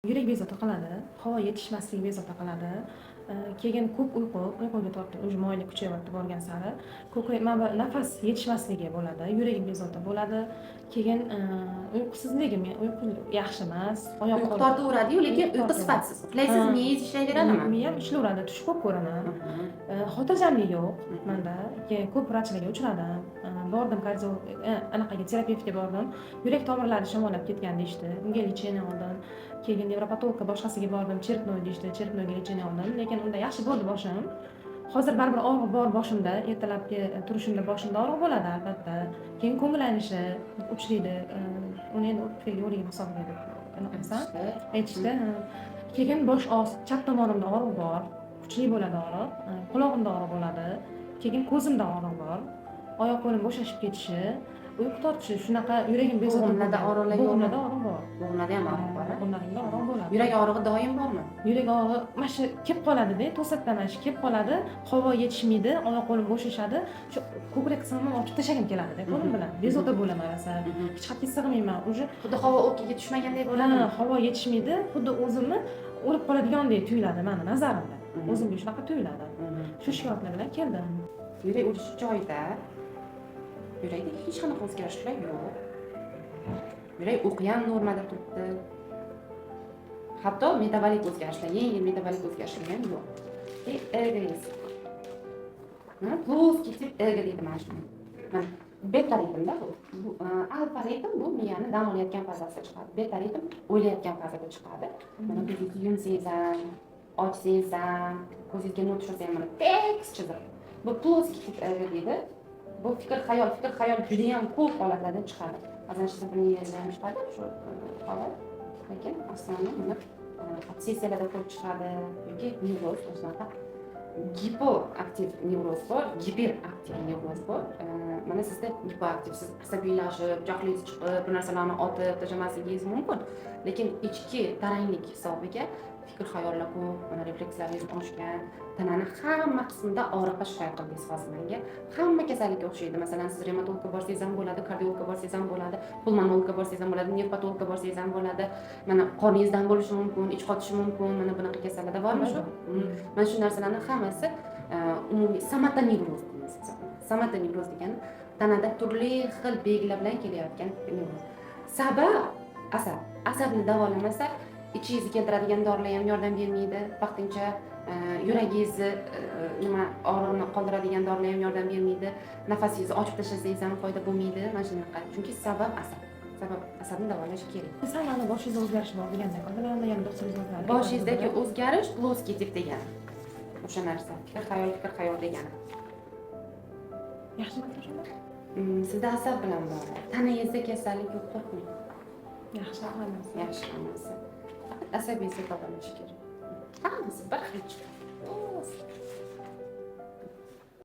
Yurak bezovta qiladi, havo yetishmasligi bezovta qiladi. Keyin ko'p uyquga tortdi, уже moyillik kuchayyapti borgan sari. Nafas yetishmasligi bo'ladi, yuragim bezovta bo'ladi. Keyin uyqusizligim, uyqu yaxshi emas, oyoq Uyqu tortaveradi-yu, lekin uyqu sifatsiz. Uxlaysiz, miyangiz ishlayveradimi? Miyam ishlayveradi, tush ko'p ko'raman. Xotirjamlik yo'q menda. Keyin ko'p vrachlarga uchradim. Bordim anaqaga terapevtga bordim. Yurak tomirlari shamollab ketgan deyishdi. Unga lecheniya oldim. Keyin nevropatologga boshqasiga bordim, cherpnoy deyishdi. Cherpnoyga lecheniya oldim. Lekin unda yaxshi bo'ldi boshim. Hozir baribir og'riq bor boshimda. Ertalabki turishimda boshimda og'riq bo'ladi albatta. Keyin ko'nglanishi uchraydi. Uni endi o'tib hisobiga deb anaqasam aytishdi. Keyin bosh chap tomonimda og'riq bor. Kuchli bo'ladi og'riq. Qulog'imda og'riq bo'ladi. Keyin ko'zimda og'riq bor. Oyoq qo'lim bo'shashib ketishi, uyqu tortishi, shunaqa yuragim bezovta. Bo'g'imlarda og'riqlar yo'qmi? Bo'g'imlarda og'riq bor. Bo'g'imlarda ham og'riq bor. Bo'g'imlarimda og'riq bo'ladi. Yurak og'rig'i doim bormi? Yurak og'rig'i mana shu kelib qoladi-da, to'satdan mana shu kelib qoladi, havo yetishmaydi, oyoq qo'lim bo'shashadi. Shu ko'krak qismimni ochib tashlagim keladi-da qo'lim bilan. Bezovta bo'laman rosa. Hech qayerga sig'mayman. Уже xuddi havo o'rkiga tushmagandek bo'ladi. Havo yetishmaydi, xuddi o'zimni o'lib qoladigandek tuyuladi meni nazarimda. O'zimga shunaqa tuyuladi. Shu shikoyatlar bilan keldim. Yurak urishi joyida. Yurakda hech qanaqa o'zgarishlar yo'q. Yurak o'qi ham normada turibdi. Hatto metabolik o'zgarishlar, yengil metabolik o'zgarishlar ham yo'q. Ergaysiz. Mana plоский tip erga deydi mana shuni. Mana beta ritmda bu. Alfa ritm bu miyani dam olayotgan fazasida chiqadi. Beta ritm o'ylayotgan fazada chiqadi. Mana ko'zingizni yumsangiz ham, ochsangiz ham, ko'zingizga nur tushirsa ham mana tekis chiziq. Bu plоский tip erga deydi. Bu fikr xayol juda ham ko'p holatlardan chiqadi. Ba'zan shizofreniyadan ham chiqadi shu holat. Lekin aslida buni obsessiyalarda ko'p chiqadi yoki nevroz shunaqa gipoaktiv nevroz bor, giperaktiv nevroz bor. Mana sizda gipoaktivsiz, asabiylashib, jahlingiz chiqib, bu narsalarni otib tashlamasligingiz mumkin. Lekin ichki taranglik hisobiga fikr xayollar ko'p, mana reflekslaringiz oshgan, tanani hamma qismida og'riqqa shikoyat qildingiz hozir menga. Hamma kasallikka o'xshaydi. Masalan, siz revmatologga borsangiz ham bo'ladi, kardiologga borsangiz ham bo'ladi, pulmonologga borsangiz ham bo'ladi, nefrologga borsangiz ham bo'ladi. Mana qorningizdan bo'lishi mumkin, ich qotishi mumkin, mana bunaqa kasallarda bormi shu? Mana shu narsalarning hammasi umumiy somatonevroz deymiz. Somatonevroz degani tanada turli xil belgilar bilan kelayotgan nevroz. Sabab asabni davolamasa ichingizni keltiradigan dorilar ham yordam bermaydi. Vaqtincha yuragingizni og'riqni qoldiradigan dorilar ham yordam bermaydi. Nafasingizni ochib tashlasangiz ham foyda bo'lmaydi. Mana shunaqa. Chunki sabab asabni davolash kerak. Masalan, boshingizda o'zgarish bor deganda, qoldirganda yana doktoringiz o'zgardi. Boshingizdagi o'zgarish plоский tip degani. O'sha narsa, fikr xayol degani. Yaxshi narsa shunda? Sizda asab bilan bog'liq. Tanangizda kasallik yo'qmi? Yaxshi hammasi. Yaxshi hammasi. Faqat asabingizni tozalash kerak. Hammasi bir xil chiqadi.